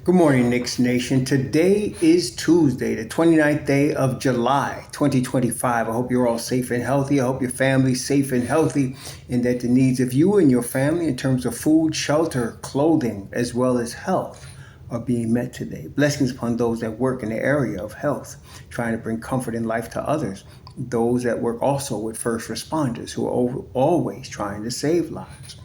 Good morning, Knicks Nation. Today is Tuesday, the 29th day of July, 2025. I hope you're all safe and healthy. I hope your family's safe and healthy, and that the needs of you and your family in terms of food, shelter, clothing, as well as health are being met today. Blessings upon those that work in the area of health, trying to bring comfort and life to others. Those that work also with first responders who are always trying to save lives.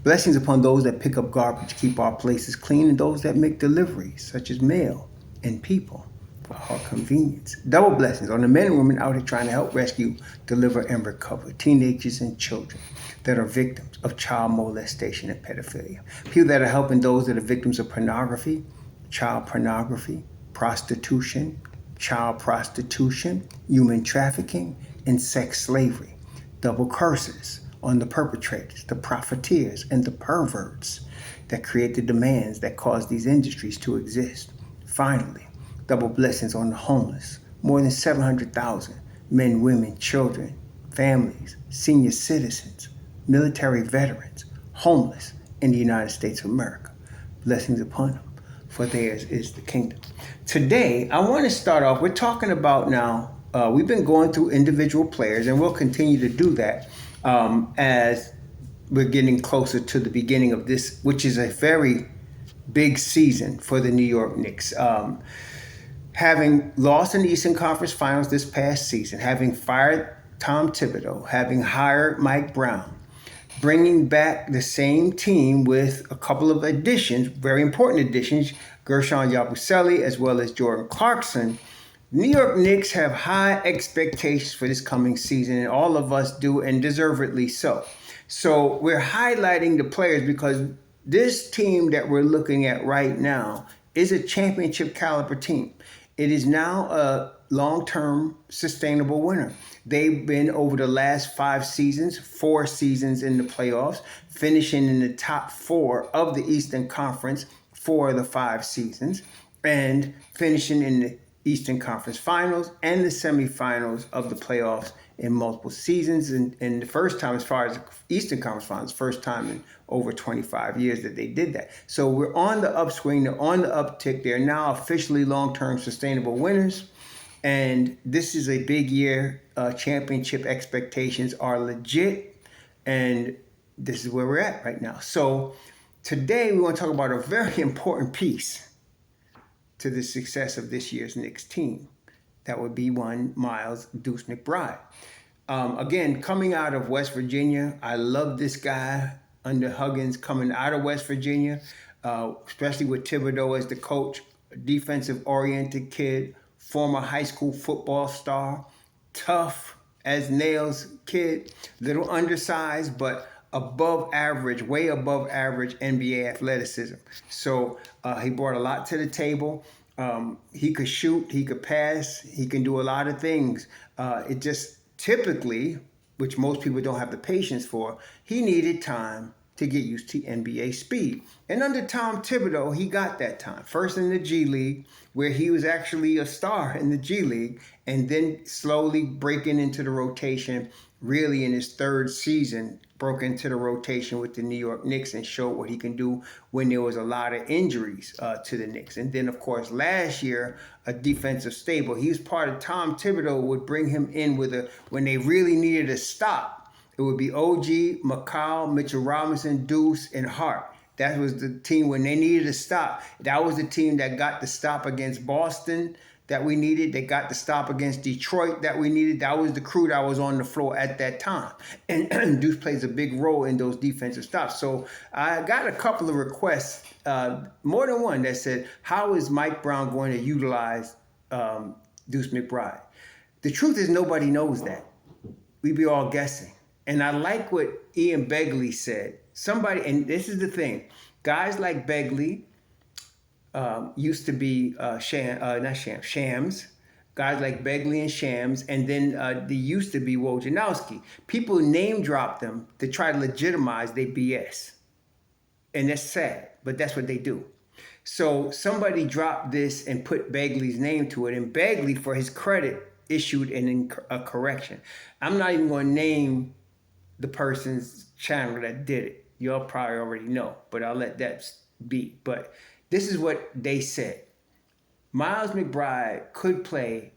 Blessings upon those that pick up garbage, keep our places clean, and those that make deliveries, such as mail and people, for our convenience. Double blessings on the men and women out here trying to help rescue, deliver, and recover teenagers and children that are victims of child molestation and pedophilia. People that are helping those that are victims of pornography, child pornography, prostitution, child prostitution, human trafficking, and sex slavery. Double curses on the perpetrators, the profiteers, and the perverts that create the demands that cause these industries to exist. Finally, double blessings on the homeless. More than 700,000 men, women, children, families, senior citizens, military veterans, homeless in the United States of America. Blessings upon them, for theirs is the kingdom. Today, I want to start off, we're talking about now, we've been going through individual players, and we'll continue to do that as we're getting closer to the beginning of this, which is a very big season for the New York Knicks. Having lost in the Eastern Conference Finals this past season, having fired Tom Thibodeau, having hired Mike Brown, bringing back the same team with a couple of additions, very important additions, Gershon Yabusele as well as Jordan Clarkson. New York Knicks have high expectations for this coming season, and all of us do, and deservedly so. So we're highlighting the players because this team that we're looking at right now is a championship caliber team. It is now a long-term sustainable winner. They've been, over the last 5 seasons, 4 seasons in the playoffs, finishing in the top 4 of the Eastern Conference for the 5 seasons, and finishing in the Eastern Conference Finals and the semifinals of the playoffs in multiple seasons. And the first time, as far as Eastern Conference Finals, first time in over 25 years that they did that. So we're on the upswing, they're on the uptick. They're now officially long-term sustainable winners. And this is a big year. Championship expectations are legit. And this is where we're at right now. So today we want to talk about a very important piece to the success of this year's Knicks team. That would be one Miles Deuce McBride. Again, coming out of West Virginia, I love this guy under Huggins, coming out of West Virginia, especially with Thibodeau as the coach, defensive-oriented kid, former high school football star, tough as nails kid, little undersized, but above average, way above average NBA athleticism. So he brought a lot to the table. He could shoot, he could pass, he can do a lot of things. It just typically, which most people don't have the patience for, he needed time to get used to NBA speed. And under Tom Thibodeau, he got that time. First in the G League, where he was actually a star in the G League, and then slowly breaking into the rotation, really in his 3rd season, broke into the rotation with the New York Knicks and showed what he can do when there was a lot of injuries to the Knicks. And then, of course, last year, a defensive stable. He was part of Tom Thibodeau would bring him in with when they really needed a stop. It would be OG, McCall, Mitchell Robinson, Deuce, and Hart. That was the team when they needed a stop. That was the team that got the stop against Boston that we needed. They got the stop against Detroit that we needed. That was the crew that was on the floor at that time. And Deuce plays a big role in those defensive stops. So I got a couple of requests, more than one, that said, how is Mike Brown going to utilize Deuce McBride? The truth is nobody knows that. We be all guessing. And I like what Ian Begley said. And this is the thing, guys like Begley used to be Shams. Guys like Begley and Shams, and then they used to be Wojnarowski. People name drop them to try to legitimize their BS. And that's sad, but that's what they do. So somebody dropped this and put Begley's name to it, and Begley, for his credit, issued a correction. I'm not even going to name the person's channel that did it. Y'all probably already know, but I'll let that be. But This is what they said. Miles McBride could play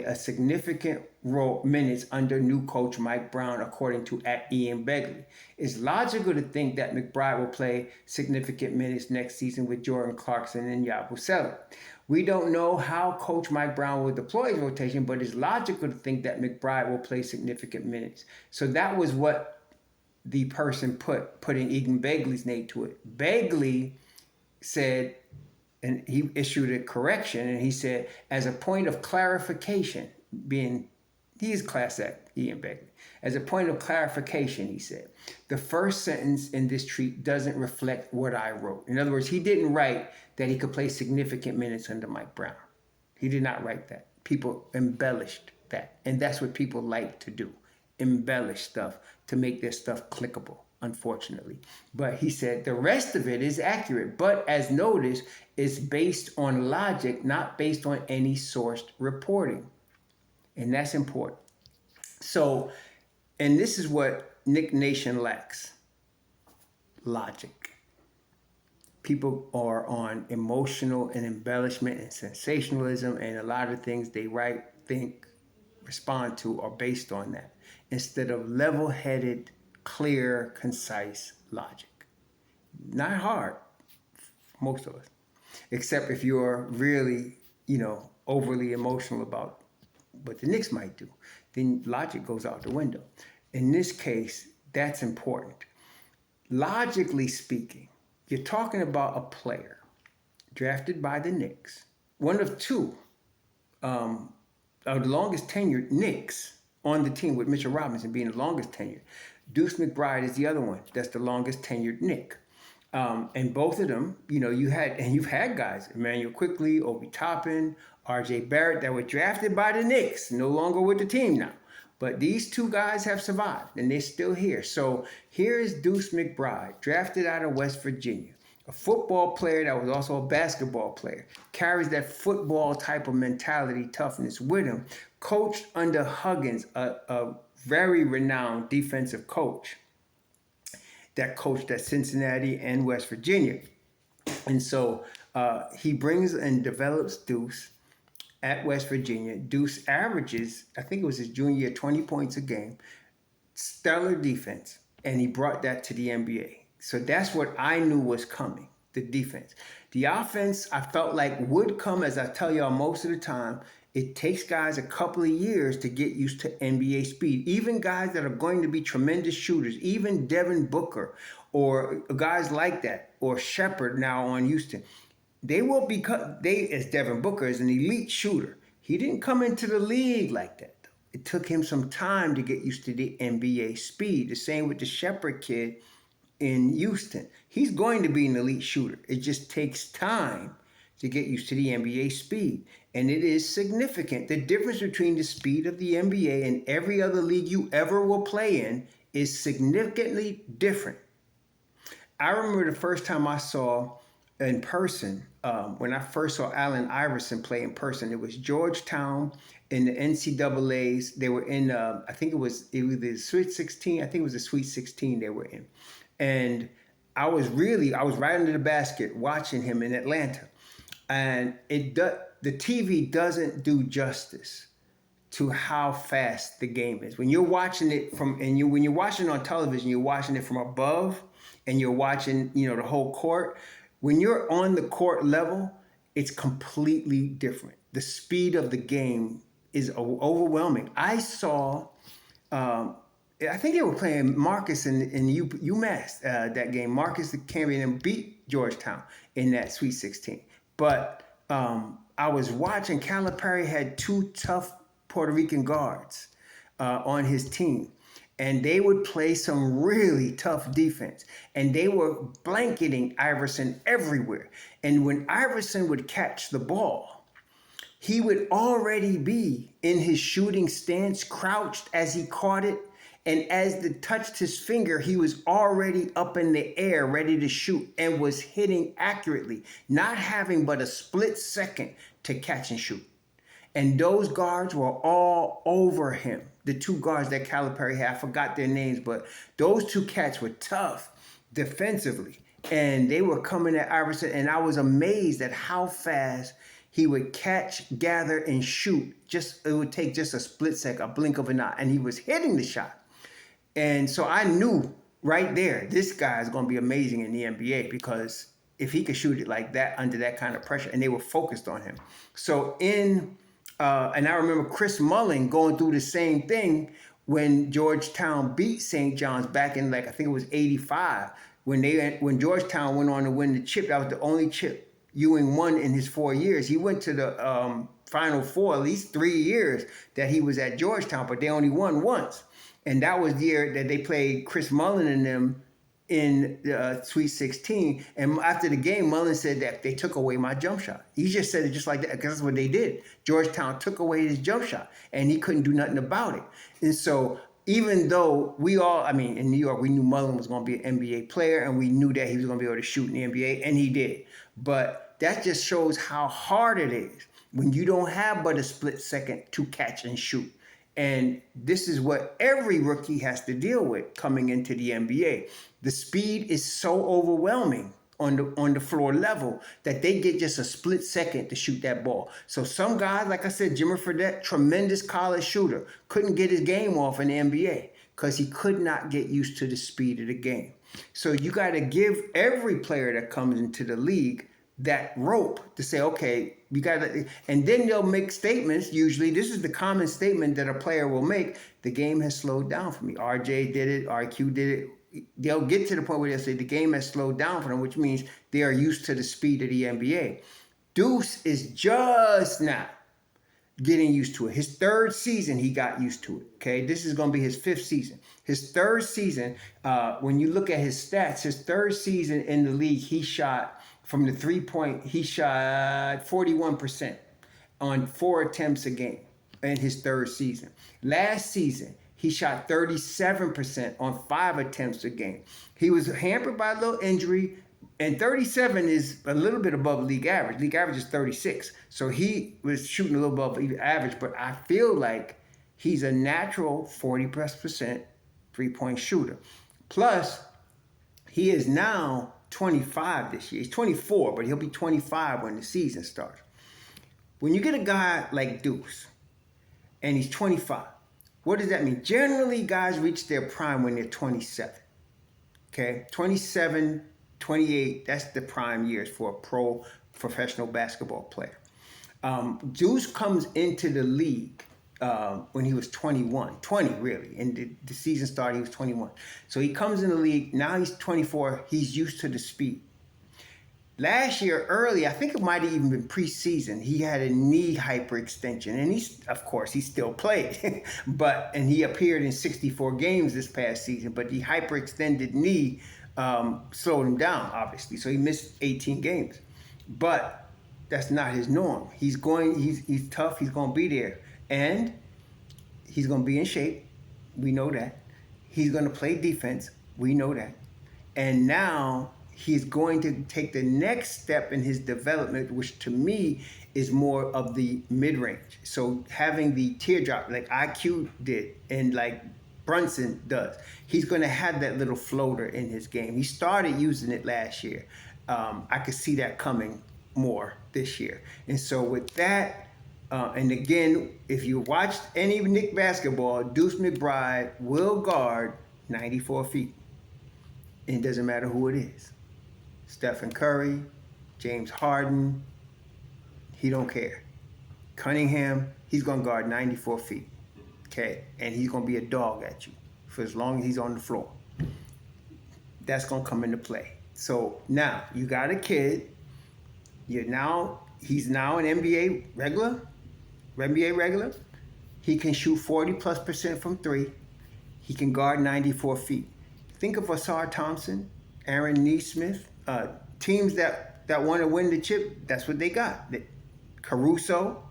a significant role minutes under new coach Mike Brown, according to @Ian Begley. It's logical to think that McBride will play significant minutes next season with Jordan Clarkson and Yabusele. We don't know how Coach Mike Brown will deploy his rotation, but it's logical to think that McBride will play significant minutes. So that was what the person putting Ian Begley's name to it. Begley said, and he issued a correction, and he said, as a point of clarification, he's class act, Ian Begley. As a point of clarification, he said, the first sentence in this tweet doesn't reflect what I wrote. In other words, he didn't write that he could play significant minutes under Mike Brown. He did not write that. People embellished that. And that's what people like to do, embellish stuff to make their stuff clickable, unfortunately. But he said the rest of it is accurate, but as noticed, it's based on logic, not based on any sourced reporting. And that's important. So, and this is what Knick Nation lacks: logic. People are on emotional and embellishment and sensationalism, and a lot of things they write, think, respond to are based on that, instead of level-headed, clear, concise logic. Not hard, most of us, except if you're really, overly emotional about what the Knicks might do, then logic goes out the window. In this case, that's important. Logically speaking, you're talking about a player drafted by the Knicks, one of two of the longest tenured Knicks on the team, with Mitchell Robinson being the longest tenured. Deuce McBride is the other one that's the longest tenured Knick. And both of them, you've had guys, Emmanuel Quickley, Obi Toppin, RJ Barrett, that were drafted by the Knicks, no longer with the team now. But these two guys have survived, and they're still here. So here is Deuce McBride, drafted out of West Virginia, a football player that was also a basketball player, carries that football type of mentality, toughness with him, coached under Huggins, a very renowned defensive coach that coached at Cincinnati and West Virginia. And so he brings and develops Deuce at West Virginia. Deuce averages, I think it was his junior year, 20 points a game, stellar defense, and he brought that to the NBA. So that's what I knew was coming, the defense. The offense, I felt like would come, as I tell y'all most of the time. It takes guys a couple of years to get used to NBA speed. Even guys that are going to be tremendous shooters, even Devin Booker or guys like that, or Shepherd now on Houston, they will become, as Devin Booker is an elite shooter. He didn't come into the league like that, though. It took him some time to get used to the NBA speed. The same with the Shepherd kid in Houston. He's going to be an elite shooter. It just takes time to get used to the NBA speed. And it is significant. The difference between the speed of the NBA and every other league you ever will play in is significantly different. I remember the first time I saw in person, when I first saw Allen Iverson play in person, it was Georgetown in the NCAAs. They were in, I think it was the Sweet 16. I think it was the Sweet 16 they were in. And I was right under the basket watching him in Atlanta. And the TV doesn't do justice to how fast the game is. When you're watching it when you're watching it on television, you're watching it from above, and you're watching, the whole court. When you're on the court level, it's completely different. The speed of the game is overwhelming. I saw, I think they were playing Marcus in UMass that game. Marcus came in and beat Georgetown in that Sweet 16. But I was watching, Calipari had two tough Puerto Rican guards on his team. And they would play some really tough defense. And they were blanketing Iverson everywhere. And when Iverson would catch the ball, he would already be in his shooting stance, crouched as he caught it. And as it touched his finger, he was already up in the air, ready to shoot, and was hitting accurately, not having but a split second to catch and shoot. And those guards were all over him. The two guards that Calipari had, I forgot their names, but those two cats were tough defensively. And they were coming at Iverson, and I was amazed at how fast he would catch, gather, and shoot. It would take just a split second, a blink of an eye, and he was hitting the shot. And so I knew right there, this guy is going to be amazing in the NBA, because if he could shoot it like that under that kind of pressure, and they were focused on him. So and I remember Chris Mullin going through the same thing when Georgetown beat St. John's back in, like, I think it was 85, when Georgetown went on to win the chip. That was the only chip Ewing won in his 4 years. He went to the Final Four at least 3 years that he was at Georgetown, but they only won once. And that was the year that they played Chris Mullin and them in the Sweet 16. And after the game, Mullin said that they took away my jump shot. He just said it just like that, because that's what they did. Georgetown took away his jump shot, and he couldn't do nothing about it. And so even though in New York, we knew Mullin was going to be an NBA player, and we knew that he was going to be able to shoot in the NBA, and he did. But that just shows how hard it is when you don't have but a split second to catch and shoot. And this is what every rookie has to deal with coming into the NBA. The speed is so overwhelming on the floor level that they get just a split second to shoot that ball. So some guys, like I said, Jimmy Fredette, tremendous college shooter, couldn't get his game off in the NBA because he could not get used to the speed of the game. So you got to give every player that comes into the league that rope to say, okay, we got to, and then they'll make statements. Usually, this is the common statement that a player will make: the game has slowed down for me. RJ did it, RQ did it. They'll get to the point where they'll say the game has slowed down for them, which means they are used to the speed of the NBA. Deuce is just now getting used to it. His third season, he got used to it. Okay, this is going to be his fifth season. His third season, when you look at his stats, his third season in the league, he shot from the 3-point, he shot 41% on 4 attempts a game in his third season. Last season, he shot 37% on 5 attempts a game. He was hampered by a little injury, and 37 is a little bit above league average. League average is 36. So he was shooting a little above average, but I feel like he's a natural 40+% 3-point shooter. Plus, he is now 25 this year. He's 24, but he'll be 25 when the season starts. When you get a guy like Deuce, and he's 25, what does that mean? Generally, guys reach their prime when they're 27. Okay, 27, 28, that's the prime years for a professional basketball player. Deuce comes into the league when he was 20 really, and the season started, he was 21. So he comes in the league, now he's 24, he's used to the speed. Last year, early, I think it might have even been preseason, he had a knee hyperextension, and he still played, and he appeared in 64 games this past season, but the hyperextended knee slowed him down, obviously, so he missed 18 games. But that's not his norm. He's tough, he's going to be there, and he's going to be in shape, we know that. He's going to play defense, we know that. And now he's going to take the next step in his development, which to me is more of the mid-range. So having the teardrop like IQ did and like Brunson does, he's going to have that little floater in his game. He started using it last year. I could see that coming more this year. And so with that, and again, if you watched any Knicks basketball, Deuce McBride will guard 94 feet. And it doesn't matter who it is. Stephen Curry, James Harden, he don't care. Cunningham, he's going to guard 94 feet, okay? And he's going to be a dog at you for as long as he's on the floor. That's going to come into play. So now you got a kid. He's now an NBA regular. He can shoot 40+% from 3. He can guard 94 feet. Think of Asar Thompson, Aaron Nesmith, teams that want to win the chip. That's what they got. Caruso,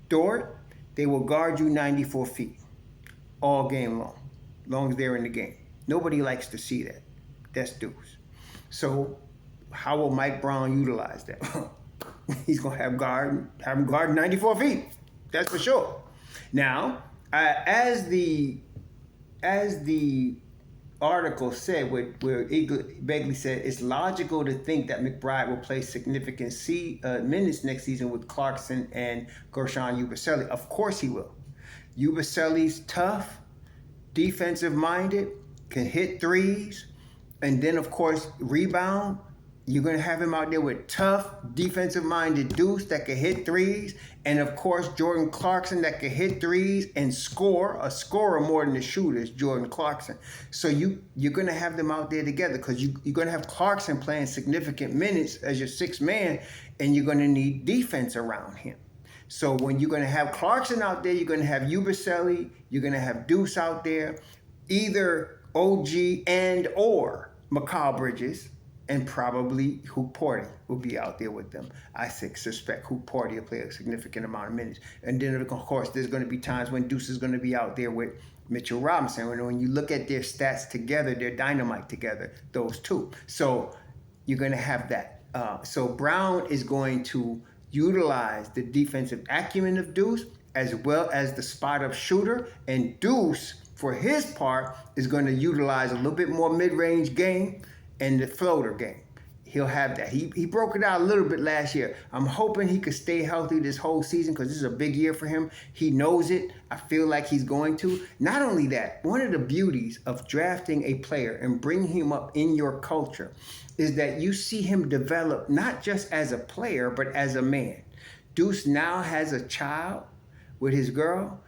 Dort, they will guard you 94 feet all game long as they're in the game. Nobody likes to see that. That's Deuce. So how will Mike Brown utilize that? He's going to have him guard 94 feet. That's for sure. Now, as the article said, where Begley said, it's logical to think that McBride will play significant minutes next season with Clarkson and Gershon Yabusele. Of course he will. Yabusele's tough, defensive minded, can hit threes, and then of course rebound. You're going to have him out there with tough, defensive-minded Deuce that can hit threes. And, of course, Jordan Clarkson that can hit threes and score. A scorer more than a shooter is Jordan Clarkson. So you're going to have them out there together because you're going to have Clarkson playing significant minutes as your sixth man, and you're going to need defense around him. So when you're going to have Clarkson out there, you're going to have Yabusele, you're going to have Deuce out there, either OG and or Mikal Bridges, and probably Hukporti will be out there with them. I suspect Hukporti will play a significant amount of minutes. And then, of course, there's going to be times when Deuce is going to be out there with Mitchell Robinson. When you look at their stats together, they're dynamite together, those two. So you're going to have that. So Brown is going to utilize the defensive acumen of Deuce as well as the spot-up shooter. And Deuce, for his part, is going to utilize a little bit more mid-range game and the floater game. He'll have that. He broke it out a little bit last year. I'm hoping he could stay healthy this whole season because this is a big year for him. He knows it. I feel like he's going to. Not only that, one of the beauties of drafting a player and bringing him up in your culture is that you see him develop not just as a player, but as a man. Deuce now has a child with his girl.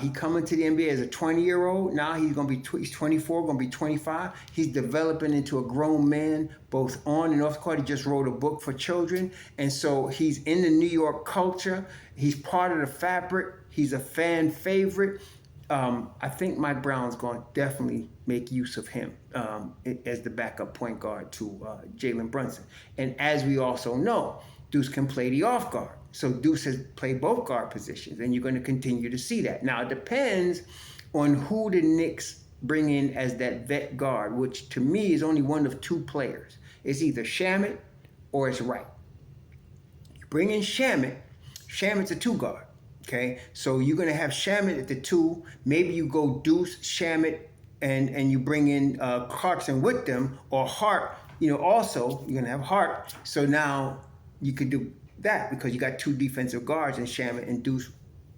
He coming to the NBA as a 20-year-old. Now he's 24, going to be 25. He's developing into a grown man, both on and off the court. He just wrote a book for children. And so he's in the New York culture. He's part of the fabric. He's a fan favorite. I think Mike Brown's going to definitely make use of him as the backup point guard to Jalen Brunson. And as we also know, Deuce can play the off guard. So Deuce has played both guard positions, and you're going to continue to see that. Now, it depends on who the Knicks bring in as that vet guard, which to me is only one of two players. It's either Shamet or it's Wright. You bring in Shamet, Shamet's a two guard, okay? So you're going to have Shamet at the two. Maybe you go Deuce, Shamet, and you bring in Clarkson with them, or Hart, also you're going to have Hart. So now you could do that because you got two defensive guards in Shamet and Deuce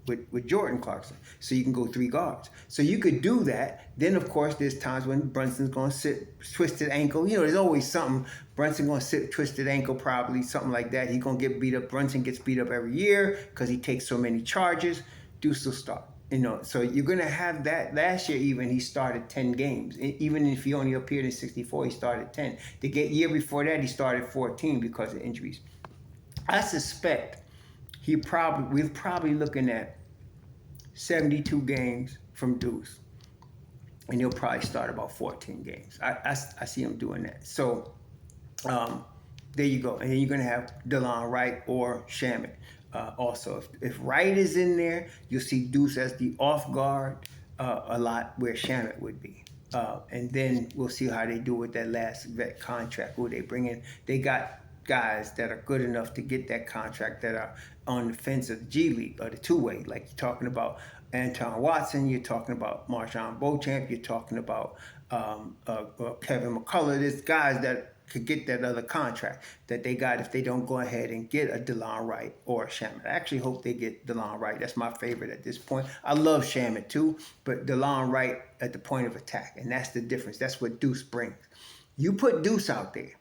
with Jordan Clarkson. So you can go three guards. So you could do that. Then, of course, there's times when Brunson's going to sit twisted ankle. There's always something. Brunson going to sit twisted ankle probably, something like that. He's going to get beat up. Brunson gets beat up every year because he takes so many charges. Deuce will start. So you're going to have that. Last year, even, he started 10 games. Even if he only appeared in 64, he started 10. The year before that, he started 14 because of injuries. I suspect we're probably looking at 72 games from Deuce, and he'll probably start about 14 games. I see him doing that. So there you go. And then you're going to have DeLon Wright or Shamet. Also, if Wright is in there, you'll see Deuce as the off guard a lot where Shamet would be. And then we'll see how they do with that last vet contract, who they bring in. They got guys that are good enough to get that contract that are on the fence of the G League or the two-way. Like you're talking about Anton Watson, you're talking about Marshawn Beauchamp, you're talking about Kevin McCullough. There's guys that could get that other contract that they got if they don't go ahead and get a DeLon Wright or a Shamet. I actually hope they get DeLon Wright. That's my favorite at this point. I love Shamet too, but DeLon Wright at the point of attack, and that's the difference. That's what Deuce brings. You put Deuce out there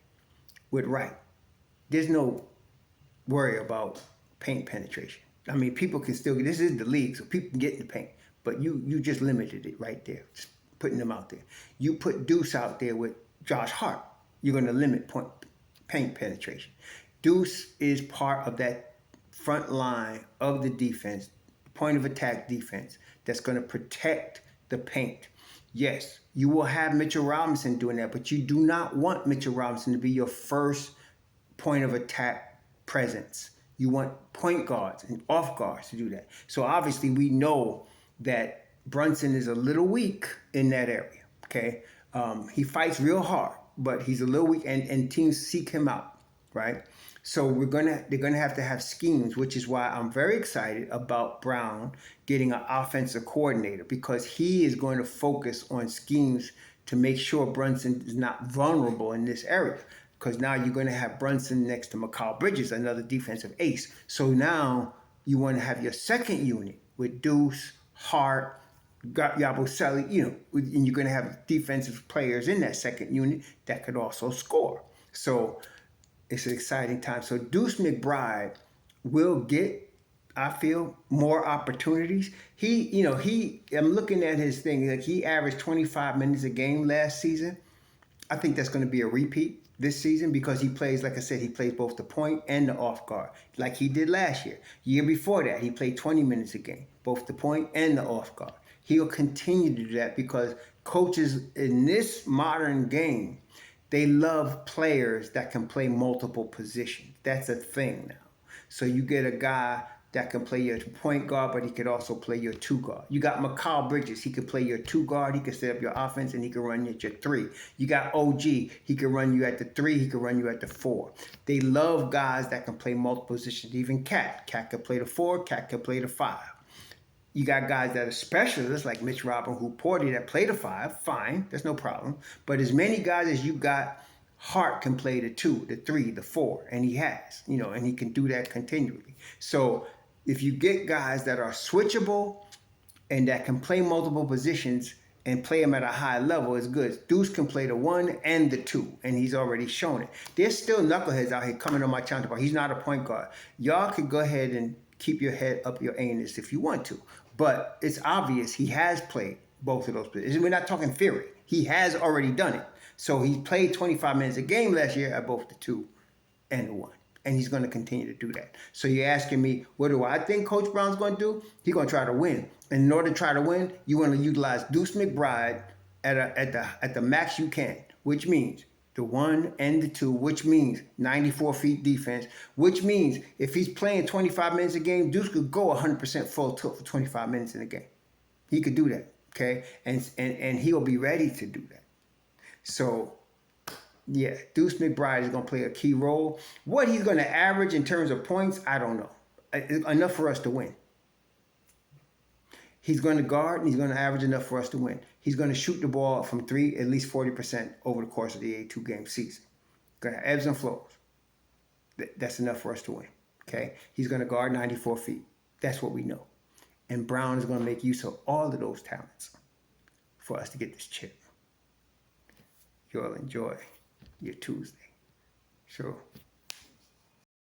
with Wright, there's no worry about paint penetration. I mean, people can still get, this is the league, so people can get in the paint, but you just limited it right there, just putting them out there. You put Deuce out there with Josh Hart, you're going to limit paint penetration. Deuce is part of that front line of the defense, point of attack defense, that's going to protect the paint. Yes, you will have Mitchell Robinson doing that, but you do not want Mitchell Robinson to be your first point of attack presence. You want point guards and off guards to do that. So obviously we know that Brunson is a little weak in that area, okay? He fights real hard, but he's a little weak, and teams seek him out, right? So they're gonna have to have schemes, which is why I'm very excited about Brown getting an offensive coordinator, because he is going to focus on schemes to make sure Brunson is not vulnerable in this area. Because now you're going to have Brunson next to Mikal Bridges, another defensive ace. So now you want to have your second unit with Deuce, Hart, Yabusele, and you're going to have defensive players in that second unit that could also score. So it's an exciting time. So Deuce McBride will get, I feel, more opportunities. I'm looking at his thing. Like, he averaged 25 minutes a game last season. I think that's going to be a repeat this season because he plays, like I said, he plays both the point and the off guard, like he did last year. Year before that, he played 20 minutes a game, both the point and the off guard. He'll continue to do that because coaches in this modern game, they love players that can play multiple positions. That's a thing now. So you get a guy that can play your point guard, but he could also play your two guard. You got Mikal Bridges. He could play your two guard. He could set up your offense, and he could run you at your three. You got OG. He could run you at the three. He could run you at the four. They love guys that can play multiple positions. Even Cat. Cat could play the four. Cat could play the five. You got guys that are specialists like Mitch Robin, Hukporti, that play the five. Fine. There's no problem. But as many guys as you got, Hart can play the two, the three, the four, and he has, and he can do that continually. So if you get guys that are switchable and that can play multiple positions and play them at a high level, it's good. Deuce can play the one and the two, and he's already shown it. There's still knuckleheads out here coming on my channel. He's not a point guard. Y'all could go ahead and keep your head up your anus if you want to. But it's obvious he has played both of those positions. We're not talking theory. He has already done it. So he played 25 minutes a game last year at both the two and the one. And he's going to continue to do that. So you're asking me, what do I think Coach Brown's going to do? He's going to try to win. And in order to try to win, you want to utilize Deuce McBride at the max you can, which means the one and the two, which means 94 feet defense, which means if he's playing 25 minutes a game, Deuce could go 100% full tilt for 25 minutes in a game. He could do that, okay? And he'll be ready to do that. So, yeah, Deuce McBride is going to play a key role. What he's going to average in terms of points, I don't know. Enough for us to win. He's going to guard, and he's going to average enough for us to win. He's going to shoot the ball from three at least 40% over the course of the 82-game season. Going to have ebbs and flows. That's enough for us to win, okay? He's going to guard 94 feet. That's what we know. And Brown is going to make use of all of those talents for us to get this chip. You'll enjoy your Tuesday. Sure.